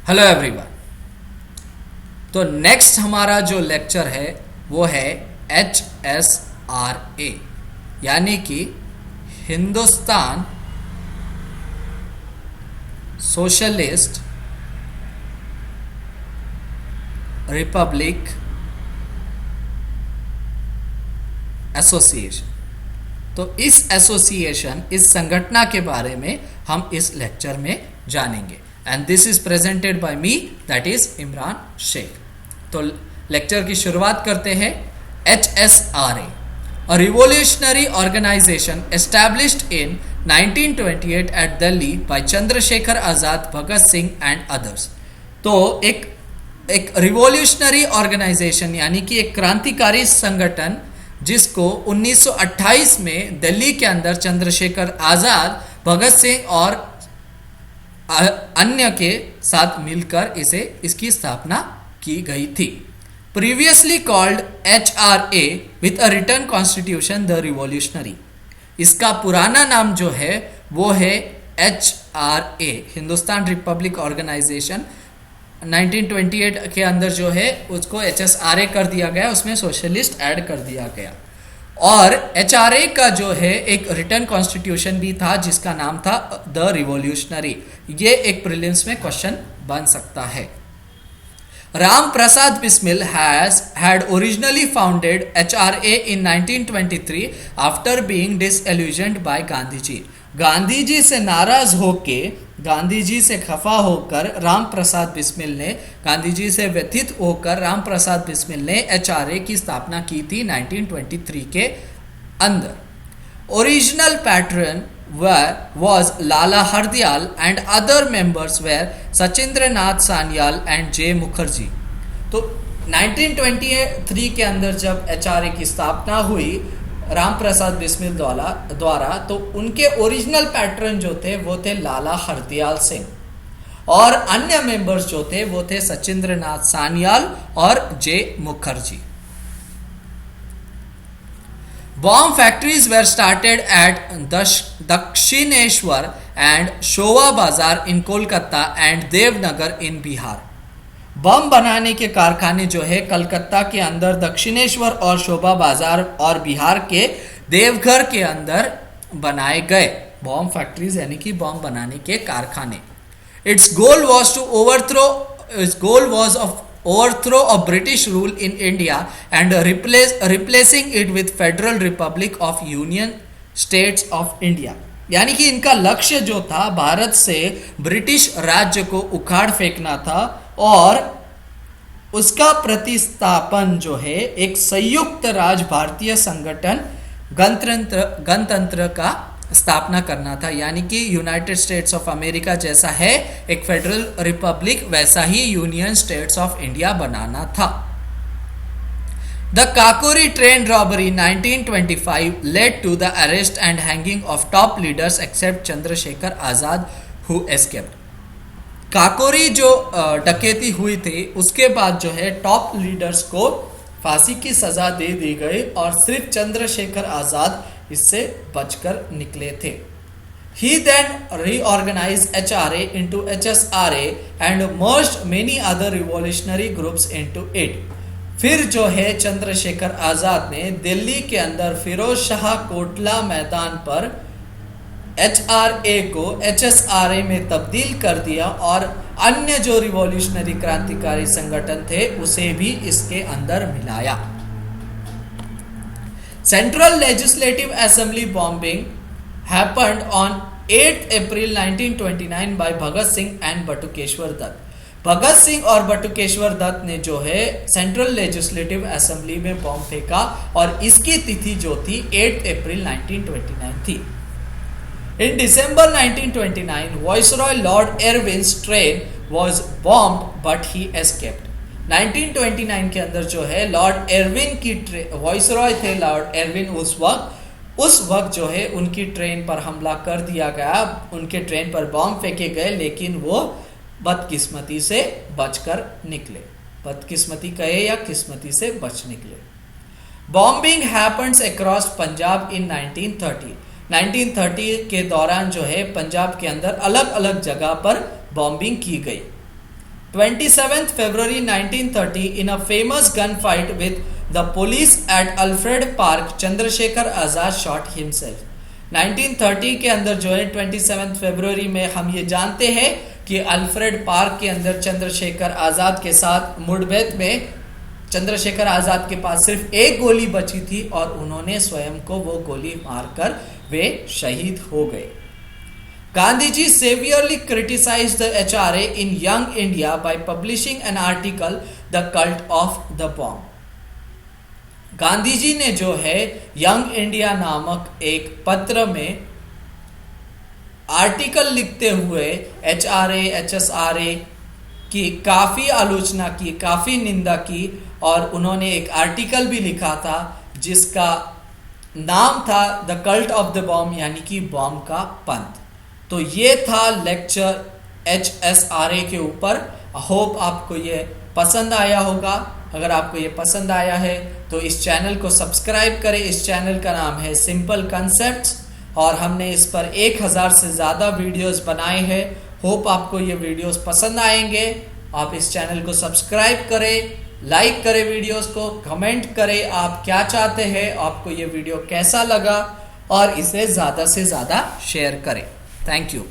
Hello everyone. तो next हमारा जो लेक्चर है वो है HSRA यानी कि हिंदुस्तान सोशलिस्ट रिपब्लिक एसोसिएशन। तो इस एसोसिएशन, इस संगठन के बारे में हम इस लेक्चर में जानेंगे। And this is presented by me, that is Imran Shaikh. तो लेक्चर की शुरुआत करते हैं। HSRA, a revolutionary organization established in 1928 at Delhi by Chandrasekhar Azad, Bhagat Singh and others। तो एक रिवॉल्यूशनरी ऑर्गेनाइजेशन यानी कि एक क्रांतिकारी संगठन जिसको 1928 में दिल्ली के अंदर चंद्रशेखर आजाद, भगत सिंह और अन्य के साथ मिलकर इसकी स्थापना की गई थी। Previously called HRA with a written constitution the revolutionary. इसका पुराना नाम जो है वो है HRA, हिंदुस्तान रिपब्लिक ऑर्गेनाइजेशन। 1928 के अंदर जो है उसको HSRA कर दिया गया, उसमें सोशलिस्ट ऐड कर दिया गया। और HRA का जो है एक रिटन कॉन्स्टिट्यूशन भी था जिसका नाम था द रिवॉल्यूशनरी। ये एक प्रीलिम्स में क्वेश्चन बन सकता है। Ram Prasad Bismil had originally founded HRA in 1923 after being disillusioned by Gandhi ji. Gandhi ji से नाराज होके, गांधी जी से खफा होकर राम प्रसाद बिस्मिल ने, गांधी जी से व्यथित होकर राम प्रसाद बिस्मिल ने HRA की स्थापना की थी 1923 के अंदर। Original pattern was Lala Hardayal and other members were Sachindra Nath Sanyal and J. Mukherjee। तो 1923 के अंदर जब HRA की स्थापना हुई राम प्रसाद बिस्मिल द्वारा, तो उनके ओरिजिनल पैटर्न जो थे वो थे लाला हरदयाल सिंह, और अन्य मेंबर्स जो थे वो थे सचिंद्र नाथ सान्याल और जे Mukherjee. Bomb factories were started at Dakshineshwar and Showa Bazar in Kolkata and Devnagar in Bihar। बम बनाने के कारखाने जो है कलकत्ता के अंदर दक्षिणेश्वर और शोभा बाजार और बिहार के देवघर के अंदर बनाए गए। बॉम्ब फैक्ट्रीज यानी कि बम बनाने के कारखाने। It's goal was of overthrow of British rule in India and replacing it with Federal Republic of Union States of India। यानी कि इनका लक्ष्य जो था भारत से ब्रिटिश राज्य को उखाड़ फेंकना था और उसका प्रतिस्थापन जो है एक संयुक्त राज्य भारतीय संगठन गणतंत्र का स्थापना करना था। यानी कि यूनाइटेड स्टेट्स ऑफ अमेरिका जैसा है एक फेडरल रिपब्लिक, वैसा ही यूनियन स्टेट्स ऑफ इंडिया बनाना था। The Kakori train robbery 1925 led to the arrest and hanging of top leaders except Chandrashekhar Azad who escaped. Kakori जो डकैती हुई थी उसके बाद जो है टॉप लीडर्स को फांसी की सजा दे दी गई और सिर्फ चंद्रशेखर आजाद इससे बचकर निकले थे। He then reorganized HRA into HSRA and merged many other revolutionary groups into it। फिर जो है चंद्रशेखर आजाद ने दिल्ली के अंदर फिरोज शाह कोटला मैदान पर HRA को HSRA में तब्दील कर दिया और अन्य जो रिवॉल्यूशनरी क्रांतिकारी संगठन थे उसे भी इसके अंदर मिलाया। Central Legislative Assembly bombing happened on 8 April 1929 by Bhagat Singh and Batukeshwar Dutt। Bhagat Singh और बटुकेश्वर दत्त ने जो है सेंट्रल लेजिस्लेटिव असेंबली में बॉम्ब फेंका और इसकी तिथि जो थी 8 अप्रैल 1929 थी। In December 1929, Viceroy Lord Irwin's train was bombed but he escaped। 1929 के अंदर जो है लॉर्ड एरविन की वाइसरॉय थे लॉर्ड एरविन उस वक्त जो है उनकी ट्रेन पर हमला कर दिया गया, उनके ट्रेन पर बॉम्ब फेंके गए, लेकिन वो बदकिस्मती से बचकर निकले। बदकिस्मती कहे या किस्मती से बच निकले। बॉम्बिंग हैपेंस अक्रॉस पंजाब इन 1930। 1930 के दौरान जो है पंजाब के अंदर अलग अलग जगह पर बॉम्बिंग की गई। 27th February 1930 in a famous gunfight with the police at Alfred Park, Chandrasekhar Azad shot himself. 1930 के अंदर जो है 27 फरवरी में हम ये जानते हैं कि अल्फ्रेड पार्क के अंदर चंद्रशेखर आजाद के साथ मुठभेड़ में चंद्रशेखर आजाद के पास सिर्फ एक गोली बची थी और उन्होंने स्वयं को वो गोली मारकर वे शहीद हो गए. Gandhiji severely criticized the HRA in Young India by publishing an article, The Cult of the Bomb. Gandhi ji ने जो है यंग इंडिया नामक एक पत्र में आर्टिकल लिखते हुए HRA, HSRA की काफ़ी आलोचना की, काफ़ी निंदा की और उन्होंने एक आर्टिकल भी लिखा था जिसका नाम था the cult of the bomb, यानी कि बॉम्ब का पंथ. तो ये था लेक्चर HSRA के ऊपर. होप आपको ये पसंद आया होगा. अगर आपको ये पसंद आया है तो इस चैनल को सब्सक्राइब करें. इस चैनल का नाम है सिंपल कंसेप्ट्स और हमने इस पर 1000 से ज़्यादा वीडियोस बनाए हैं. होप आपको ये वीडियोस पसंद आएंगे. आप इस चैनल को सब्सक्राइब करें, लाइक करें वीडियोस को, कमेंट करें आप क्या चाहते हैं, आपको ये वीडियो कैसा लगा और इसे ज़्यादा से ज़्यादा शेयर करें. Thank you.